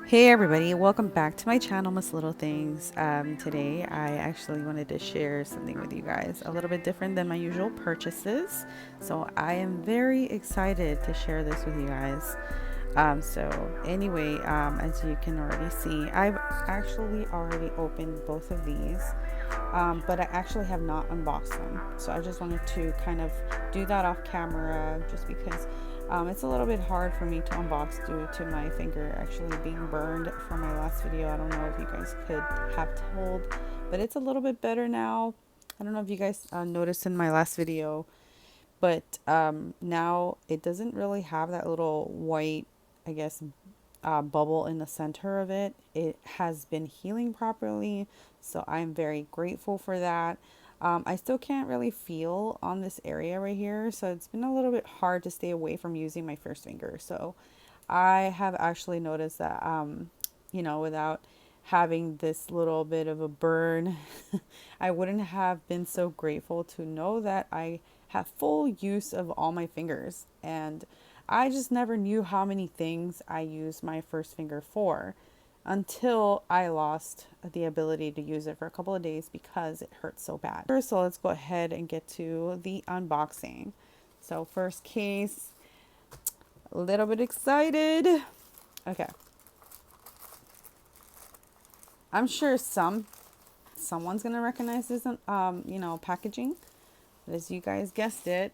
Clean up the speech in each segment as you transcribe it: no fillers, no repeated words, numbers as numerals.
Hey everybody, welcome back to my channel, Miss Little Things. Today I actually wanted to share something with you guys a little bit different than my usual purchases. So I am very excited to share this with you guys. As you can already see, I've actually already opened both of these, but I actually have not unboxed them. So I just wanted to kind of do that off camera just because it's a little bit hard for me to unbox due to my finger actually being burned from my last video. I don't know if you guys could have told, but it's a little bit better now. I don't know if you guys noticed in my last video, but now it doesn't really have that little white, I guess, bubble in the center of it. It has been healing properly, so I'm very grateful for that. I still can't really feel on this area right here, so it's been a little bit hard to stay away from using my first finger. So I have actually noticed that, without having this little bit of a burn, I wouldn't have been so grateful to know that I have full use of all my fingers. And I just never knew how many things I used my first finger for until I lost the ability to use it for a couple of days because it hurt so bad. So let's go ahead and get to the unboxing. So first case, a little bit excited. Okay. I'm sure someone's gonna recognize this packaging. But as you guys guessed it,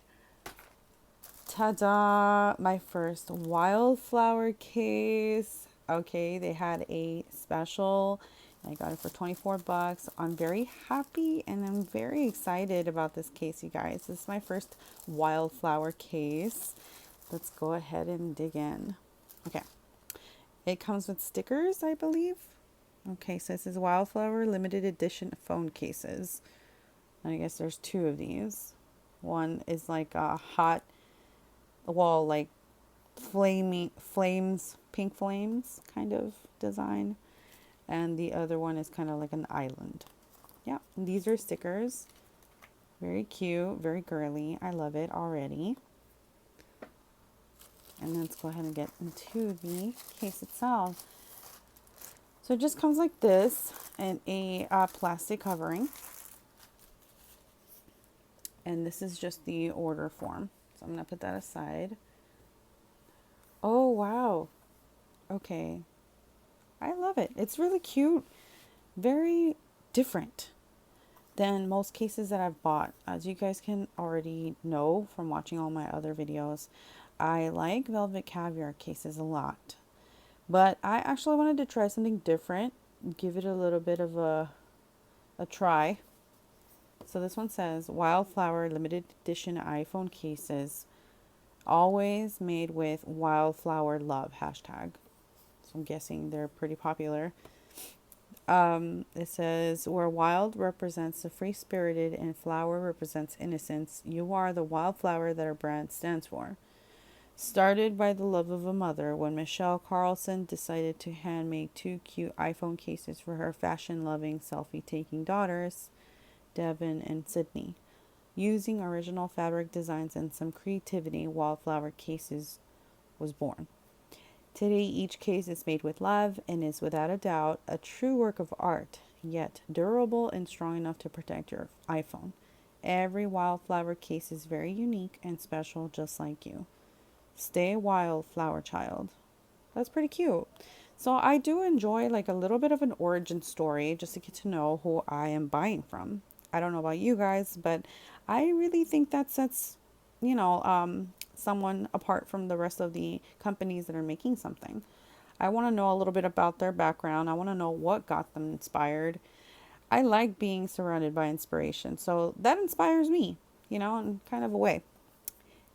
ta-da, my first Wildflower case. Okay, they had a special. I got it for 24 bucks. I'm very happy and I'm very excited about this case, you guys. This is my first Wildflower case. Let's go ahead and dig in. Okay. It comes with stickers, I believe. Okay, so this is Wildflower limited edition phone cases. I guess there's two of these. One is like a hot, well, like pink flames kind of design. And the other one is kind of like an island. Yeah, these are stickers. Very cute, very girly. I love it already. And let's go ahead and get into the case itself. So it just comes like this in a plastic covering. And this is just the order form. So I'm going to put that aside. Oh, wow. Okay. I love it. It's really cute. Very different than most cases that I've bought. As you guys can already know from watching all my other videos, I like velvet caviar cases a lot. But I actually wanted to try something different, give it a little bit of a try. So this one says Wildflower limited edition iPhone cases, always made with Wildflower love hashtag. So I'm guessing they're pretty popular. It says, where wild represents the free spirited and flower represents innocence, you are the wildflower that our brand stands for. Started by the love of a mother, when Michelle Carlson decided to hand make two cute iPhone cases for her fashion loving, selfie taking daughters, Devin and Sydney. Using original fabric designs and some creativity, Wildflower Cases was born. Today, each case is made with love and is without a doubt a true work of art, yet durable and strong enough to protect your iPhone. Every Wildflower case is very unique and special, just like you. Stay wild, flower child. That's pretty cute. So I do enjoy like a little bit of an origin story just to get to know who I am buying from. I don't know about you guys, but I really think that sets, someone apart from the rest of the companies that are making something. I want to know a little bit about their background. I want to know what got them inspired. I like being surrounded by inspiration. So that inspires me, in kind of a way.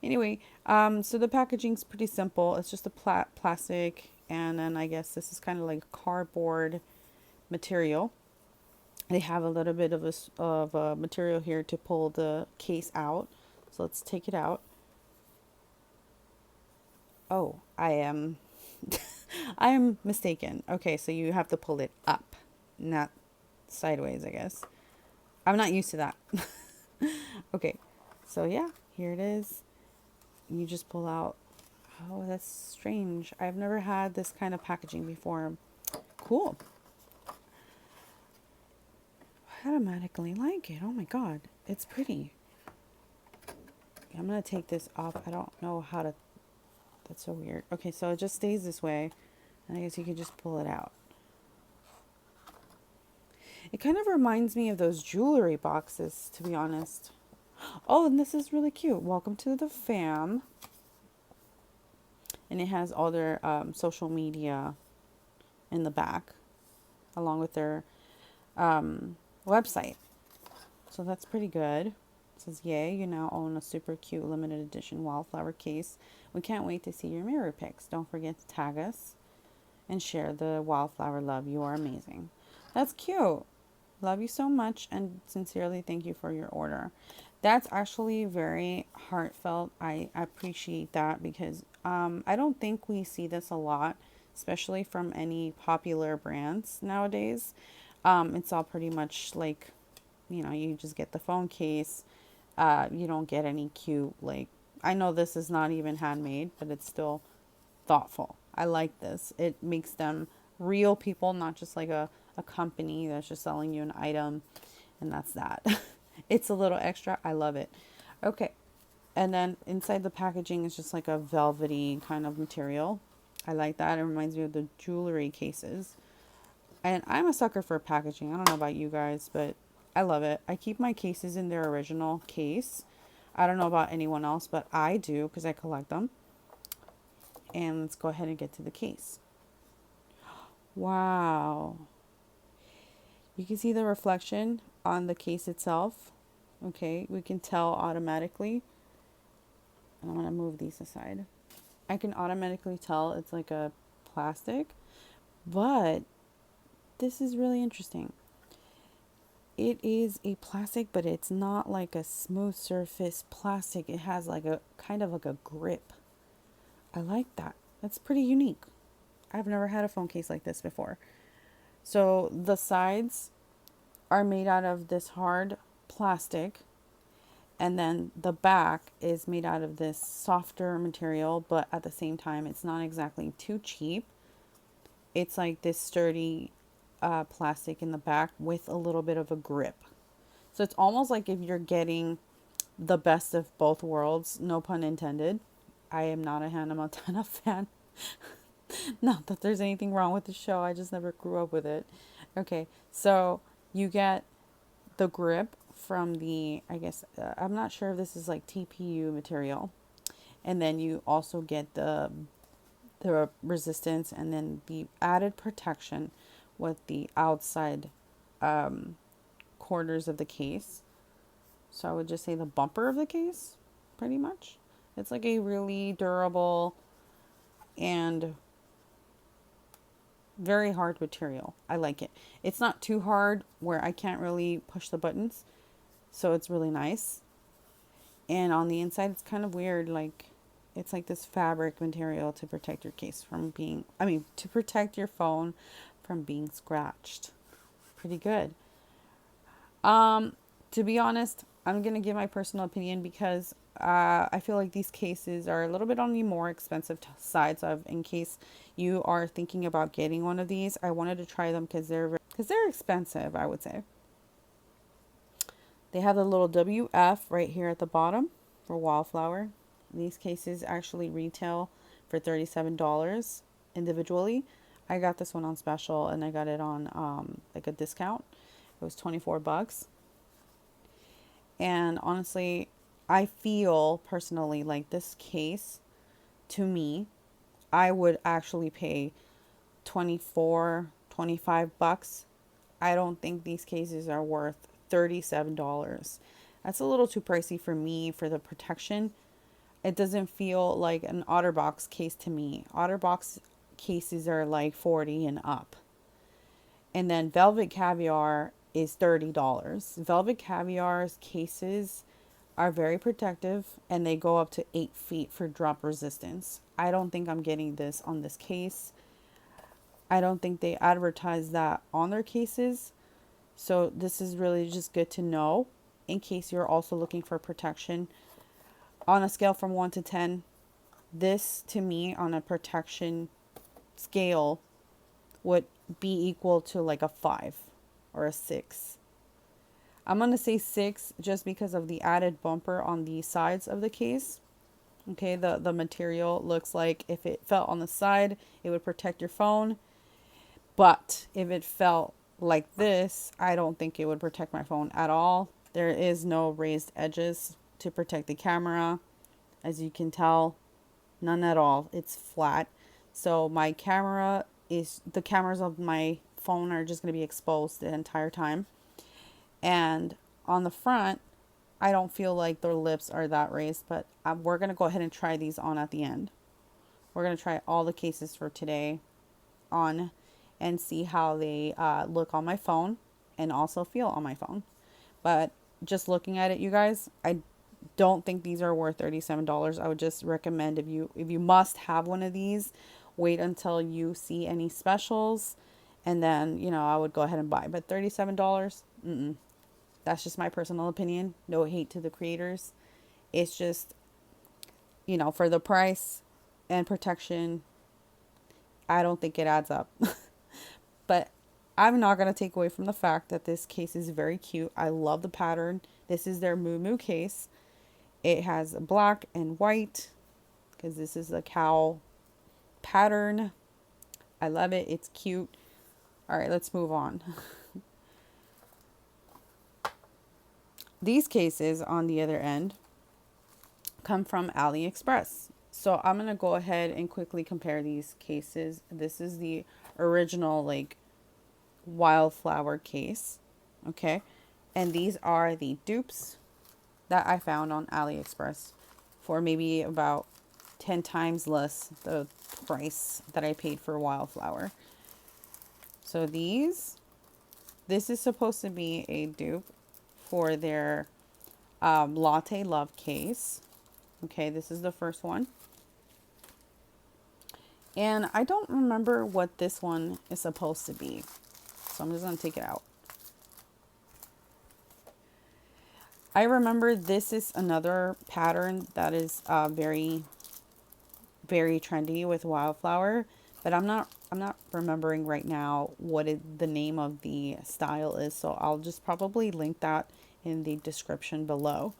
Anyway, so the packaging's pretty simple. It's just a plastic, and then I guess this is kind of like cardboard material. They have a little bit of a material here to pull the case out. So let's take it out. Oh, I am I am mistaken. Okay, so you have to pull it up, not sideways, I guess. I'm not used to that. Okay, so yeah, here it is. You just pull out. Oh, that's strange. I've never had this kind of packaging before. cool. I automatically like it. Oh my god, it's pretty. I'm gonna take this off. I don't know how to. That's so weird. Okay, so it just stays this way, and I guess you can just pull it out. It kind of reminds me of those jewelry boxes, to be honest. Oh, and this is really cute. Welcome to the fam. And it has all their social media in the back, along with their website. So that's pretty good. It says, yay, you now own a super cute limited edition Wildflower case. We can't wait to see your mirror pics. Don't forget to tag us and share the Wildflower love. You are amazing. That's cute. Love you so much and sincerely thank you for your order. That's actually very heartfelt. I appreciate that because I don't think we see this a lot, especially from any popular brands nowadays. It's all pretty much like, you just get the phone case. You don't get any cute, like, I know this is not even handmade, but it's still thoughtful. I like this. It makes them real people, not just like a company that's just selling you an item and that's that. It's a little extra. I love it. Okay. And then inside the packaging is just like a velvety kind of material. I like that. It reminds me of the jewelry cases. And I'm a sucker for packaging. I don't know about you guys, but I love it. I keep my cases in their original case. I don't know about anyone else, but I do because I collect them. And let's go ahead and get to the case. Wow. You can see the reflection on the case itself. Okay, we can tell automatically. I'm going to move these aside. I can automatically tell it's like a plastic, but this is really interesting. It is a plastic, but it's not like a smooth surface plastic. It has like a kind of like a grip. I like that. That's pretty unique. I've never had a phone case like this before. So the sides are made out of this hard plastic, and then the back is made out of this softer material, but at the same time it's not exactly too cheap. It's like this sturdy plastic in the back with a little bit of a grip. So it's almost like if you're getting the best of both worlds, no pun intended. I am not a Hannah Montana fan. Not that there's anything wrong with the show, I just never grew up with it. Okay, so you get the grip from the, I guess, I'm not sure if this is like TPU material. And then you also get the resistance and then the added protection with the outside corners of the case. So I would just say the bumper of the case, pretty much. It's like a really durable and very hard material. I like it. It's not too hard where I can't really push the buttons. So it's really nice. And on the inside, it's kind of weird. Like, it's like this fabric material to protect your case from being, to protect your phone from being scratched. Pretty good. To be honest, I'm going to give my personal opinion because I feel like these cases are a little bit on the more expensive side. So in case you are thinking about getting one of these, I wanted to try them because they're expensive, I would say. They have the little WF right here at the bottom for Wildflower. These cases actually retail for $37 individually. I got this one on special and I got it on like a discount. It was $24. And honestly, I feel personally like this case, to me, I would actually pay $25. I don't think these cases are worth $37. That's a little too pricey for me for the protection. It doesn't feel like an OtterBox case to me. OtterBox cases are like 40 and up. And then Velvet Caviar is $30. Velvet Caviar's cases are very protective and they go up to 8 feet for drop resistance. I don't think I'm getting this on this case. I don't think they advertise that on their cases. So this is really just good to know in case you're also looking for protection. On a scale from 1 to 10, this to me on a protection scale would be equal to like a 5 or a 6. I'm going to say 6 just because of the added bumper on the sides of the case. Okay, the material looks like if it fell on the side, it would protect your phone. But if it fell like this, I don't think it would protect my phone at all. There is no raised edges to protect the camera. As you can tell, none at all. It's flat. So my camera is, the cameras of my phone are just going to be exposed the entire time. And on the front, I don't feel like the lips are that raised, but we're going to go ahead and try these on at the end. We're going to try all the cases for today on and see how they look on my phone and also feel on my phone. But just looking at it, you guys, I don't think these are worth $37. I would just recommend if you must have one of these, wait until you see any specials, and then, you know, I would go ahead and buy. But $37, that's just my personal opinion. No hate to the creators. It's just, you know, for the price and protection, I don't think it adds up. But I'm not going to take away from the fact that this case is very cute. I love the pattern. This is their Moo Moo case. It has black and white because this is the cow pattern. I love it. It's cute. All right, let's move on. These cases on the other end come from AliExpress. So I'm going to go ahead and quickly compare these cases. This is the original like Wildflower case. Okay. And these are the dupes that I found on AliExpress for maybe about 10 times less the price that I paid for Wildflower. So this is supposed to be a dupe for their Latte Love case. Okay, this is the first one. And I don't remember what this one is supposed to be. So I'm just going to take it out. I remember this is another pattern that is very, very trendy with Wildflower. But I'm not remembering right now what the name of the style is. So I'll just probably link that in the description below.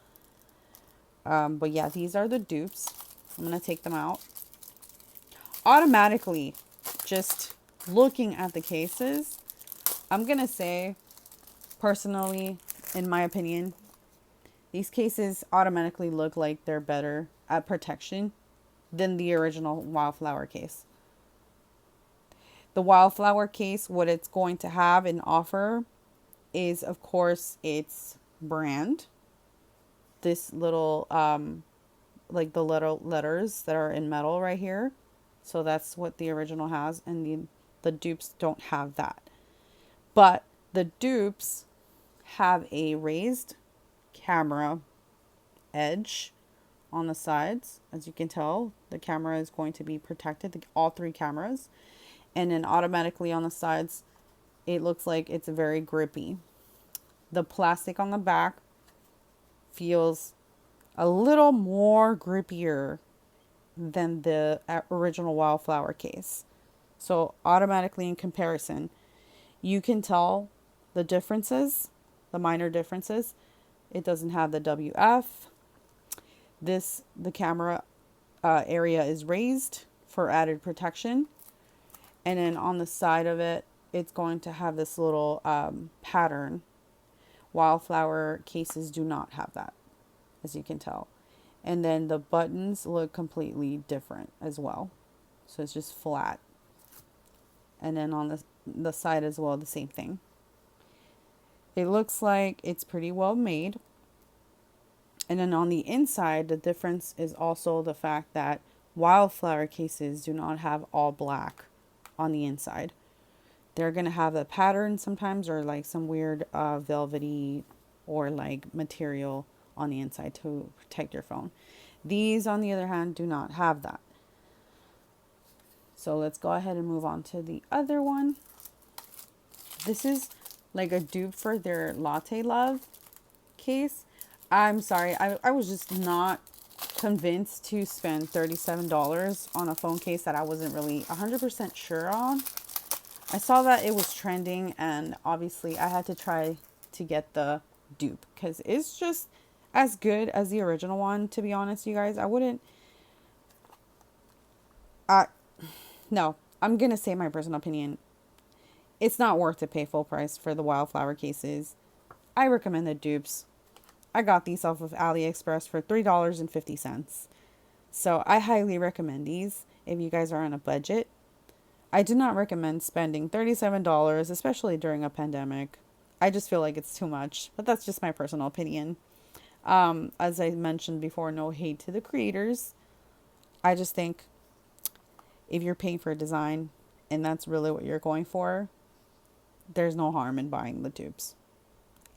But yeah, these are the dupes. I'm going to take them out. Automatically, just looking at the cases, I'm going to say, personally, in my opinion, these cases automatically look like they're better at protection than the original Wildflower case. The Wildflower case, what it's going to have and offer is, of course, its brand. This little, like the little letters that are in metal right here. So that's what the original has. And the dupes don't have that. But the dupes have a raised camera edge on the sides. As you can tell, the camera is going to be protected, all three cameras. And then automatically on the sides, it looks like it's very grippy. The plastic on the back feels a little more grippier than the original Wildflower case. So automatically in comparison, you can tell the differences, the minor differences. It doesn't have the WF. The camera area is raised for added protection. And then on the side of it, it's going to have this little pattern. Wildflower cases do not have that, as you can tell. And then the buttons look completely different as well. So it's just flat. And then on the side as well, the same thing. It looks like it's pretty well made. And then on the inside, the difference is also the fact that Wildflower cases do not have all black on the inside. They're going to have a pattern sometimes, or like some weird velvety or like material on the inside to protect your phone. These, on the other hand, do not have that. So let's go ahead and move on to the other one. This is like a dupe for their Latte Love case. I'm sorry, I was just not convinced to spend $37 on a phone case that I wasn't really 100% sure on. I saw that it was trending, and obviously I had to try to get the dupe because it's just as good as the original one. To be honest, you guys, I wouldn't. I no, I'm gonna say my personal opinion. It's not worth to pay full price for the Wildflower cases. I recommend the dupes. I got these off of AliExpress for $3.50. So I highly recommend these if you guys are on a budget. I do not recommend spending $37, especially during a pandemic. I just feel like it's too much, but that's just my personal opinion. As I mentioned before, no hate to the creators. I just think if you're paying for a design and that's really what you're going for, there's no harm in buying the tubes.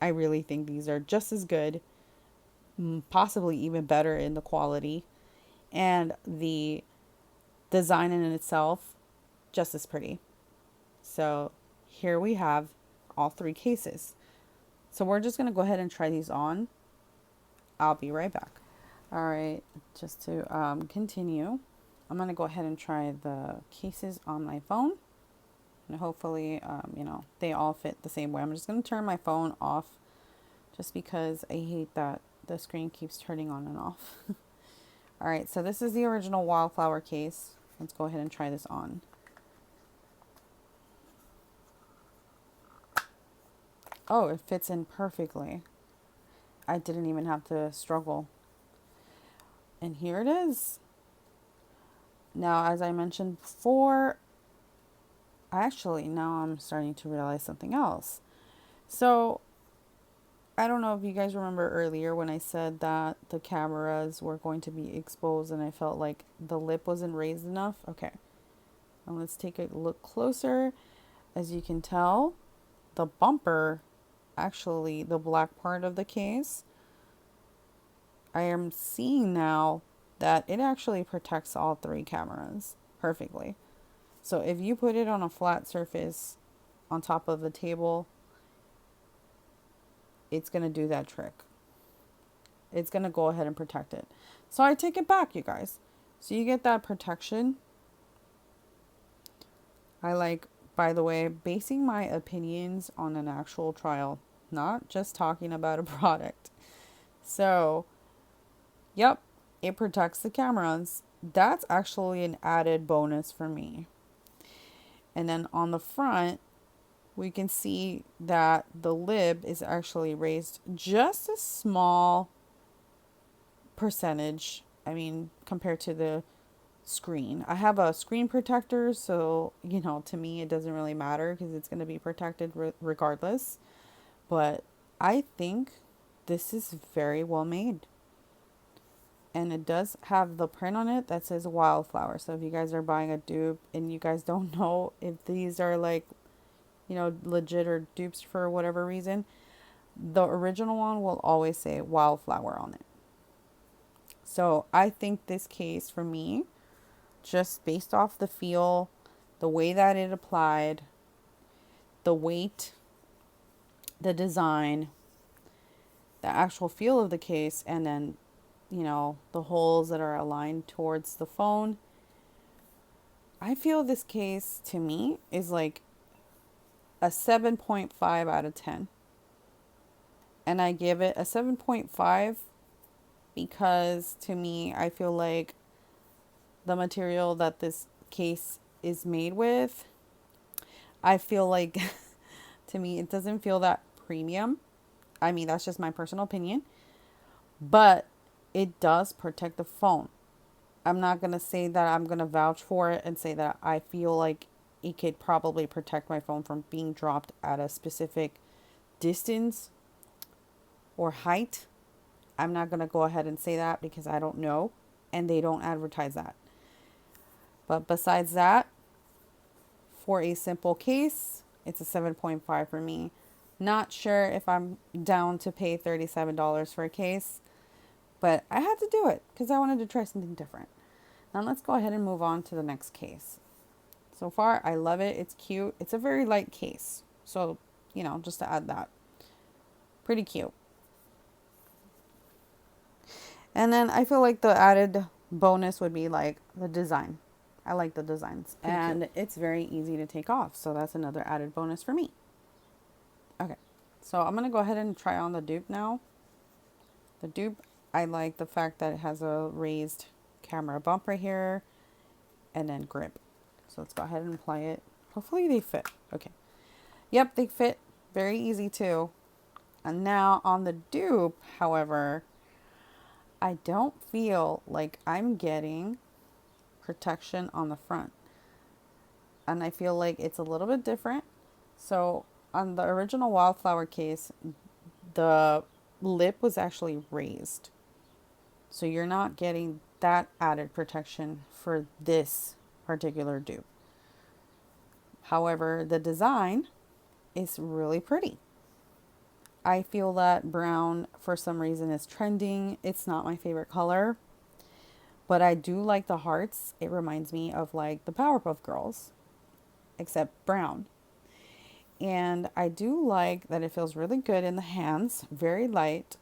I really think these are just as good, possibly even better in the quality, and the design in itself just as pretty. So here we have all three cases. So we're just going to go ahead and try these on. I'll be right back. All right, just to continue, I'm going to go ahead and try the cases on my phone. And hopefully, they all fit the same way. I'm just going to turn my phone off just because I hate that the screen keeps turning on and off. All right, so this is the original Wildflower case. Let's go ahead and try this on. Oh, it fits in perfectly. I didn't even have to struggle. And here it is. Now, as I mentioned before, now I'm starting to realize something else. So, I don't know if you guys remember earlier when I said that the cameras were going to be exposed and I felt like the lip wasn't raised enough. Okay. And let's take a look closer. As you can tell, the bumper, actually the black part of the case, I am seeing now that it actually protects all three cameras perfectly. So if you put it on a flat surface on top of the table, it's going to do that trick. It's going to go ahead and protect it. So I take it back, you guys. So you get that protection. I like, by the way, basing my opinions on an actual trial, not just talking about a product. So, yep, it protects the cameras. That's actually an added bonus for me. And then on the front, we can see that the lid is actually raised just a small percentage. I mean, compared to the screen. I have a screen protector, so, to me, it doesn't really matter because it's going to be protected regardless. But I think this is very well made. And it does have the print on it that says Wildflower. So if you guys are buying a dupe and you guys don't know if these are like, legit or dupes for whatever reason, the original one will always say Wildflower on it. So I think this case for me, just based off the feel, the way that it applied, the weight, the design, the actual feel of the case, and then, the holes that are aligned towards the phone, I feel this case to me is like a 7.5 out of 10. And I give it a 7.5 because to me, I feel like the material that this case is made with, I feel like to me, it doesn't feel that premium. I mean, that's just my personal opinion. But it does protect the phone. I'm not going to say that I'm going to vouch for it and say that I feel like it could probably protect my phone from being dropped at a specific distance or height. I'm not going to go ahead and say that because I don't know, and they don't advertise that. But besides that, for a simple case, it's a 7.5 for me. Not sure if I'm down to pay $37 for a case, but I had to do it because I wanted to try something different. Now let's go ahead and move on to the next case. So far, I love it. It's cute. It's a very light case. So, just to add that. Pretty cute. And then I feel like the added bonus would be like the design. I like the designs. Pretty cute. And it's very easy to take off. So that's another added bonus for me. Okay. So I'm going to go ahead and try on the dupe now. The dupe, I like the fact that it has a raised camera bump right here and then grip. So let's go ahead and apply it. Hopefully they fit. Okay. Yep, they fit. Very easy too. And now on the dupe, however, I don't feel like I'm getting protection on the front. And I feel like it's a little bit different. So on the original Wildflower case, the lip was actually raised. So you're not getting that added protection for this particular dupe. However, the design is really pretty. I feel that brown for some reason is trending. It's not my favorite color, but I do like the hearts. It reminds me of like the Powerpuff Girls, except brown. And I do like that it feels really good in the hands, very light.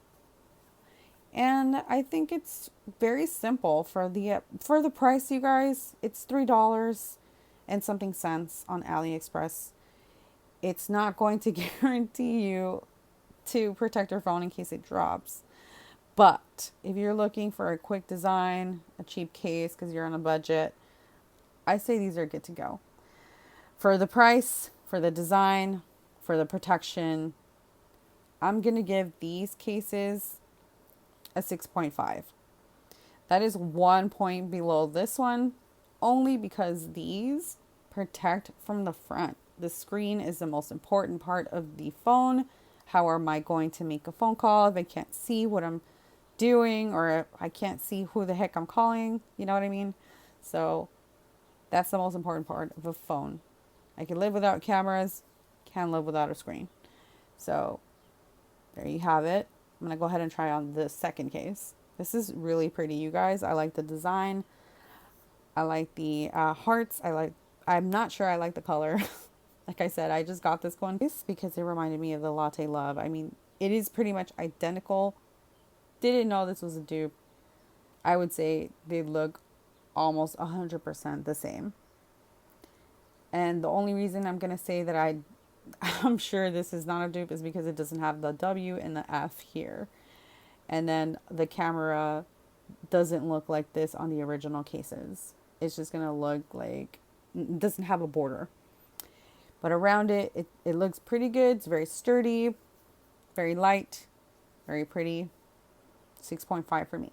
And I think it's very simple for the price, you guys. It's $3 and something cents on AliExpress. It's not going to guarantee you to protect your phone in case it drops. But if you're looking for a quick design, a cheap case because you're on a budget, I say these are good to go. For the price, for the design, for the protection, I'm going to give these cases a 6.5. That is 1 point below this one, only because these protect from the front. The screen is the most important part of the phone. How am I going to make a phone call if I can't see what I'm doing, or I can't see who the heck I'm calling? You know what I mean? So that's the most important part of a phone. I can live without cameras, can't live without a screen. So there you have it. I'm going to go ahead and try on the second case. This is really pretty, you guys. I like the design. I like the hearts. I'm not sure I like the color. Like I said, I just got this one because it reminded me of the Latte Love. I mean, it is pretty much identical. Didn't know this was a dupe. I would say they look almost 100% the same. And the only reason I'm going to say that I'm sure this is not a dupe is because it doesn't have the W and the F here. And then the camera doesn't look like this on the original cases. It's just going to look like, it doesn't have a border. But around it looks pretty good. It's very sturdy, very light, very pretty. 6.5 for me.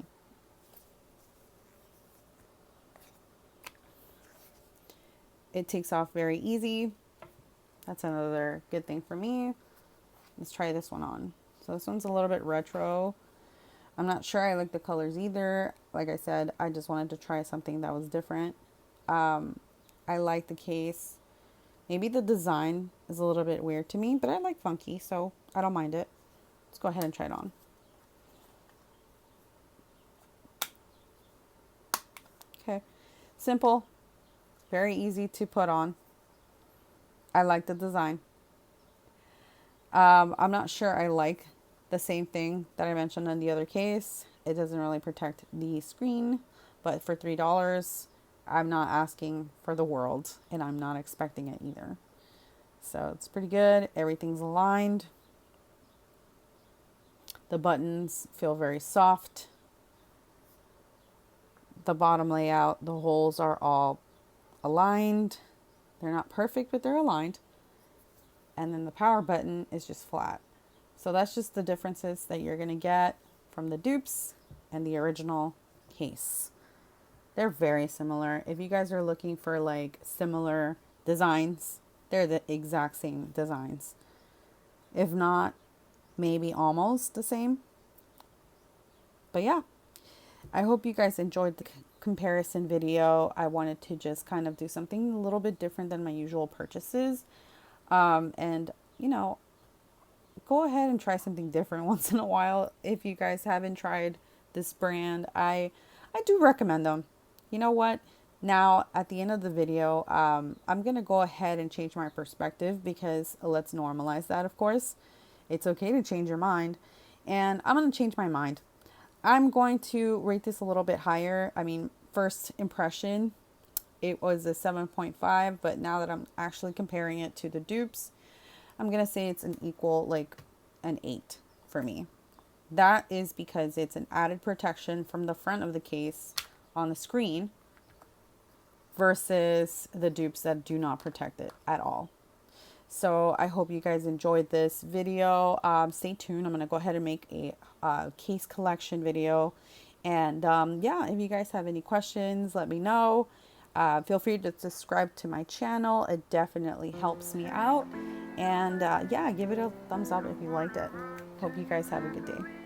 It takes off very easy. That's another good thing for me. Let's try this one on. So this one's a little bit retro. I'm not sure I like the colors either. Like I said, I just wanted to try something that was different. I like the case. Maybe the design is a little bit weird to me, but I like funky, so I don't mind it. Let's go ahead and try it on. Okay. Simple. Very easy to put on. I like the design. I'm not sure I like the same thing that I mentioned in the other case. It doesn't really protect the screen, but for $3, I'm not asking for the world, and I'm not expecting it either. So it's pretty good. Everything's aligned. The buttons feel very soft. The bottom layout, the holes are all aligned. They're not perfect, but they're aligned. And then the power button is just flat. So that's just the differences that you're going to get from the dupes and the original case. They're very similar. If you guys are looking for like similar designs, they're the exact same designs. If not, maybe almost the same. But yeah, I hope you guys enjoyed the comparison video. I wanted to just kind of do something a little bit different than my usual purchases. And, you know, go ahead and try something different once in a while. If you guys haven't tried this brand, I do recommend them. You know what? Now, at the end of the video, I'm going to go ahead and change my perspective because let's normalize that, of course. It's okay to change your mind. And I'm going to change my mind. I'm going to rate this a little bit higher. I mean, first impression, it was a 7.5, but now that I'm actually comparing it to the dupes, I'm going to say it's an equal, like an 8 for me. That is because it's an added protection from the front of the case on the screen versus the dupes that do not protect it at all. So I hope you guys enjoyed this video. Stay tuned. I'm going to go ahead and make a case collection video. And yeah, if you guys have any questions, let me know. Feel free to subscribe to my channel. It definitely helps me out. And yeah, give it a thumbs up if you liked it. Hope you guys have a good day.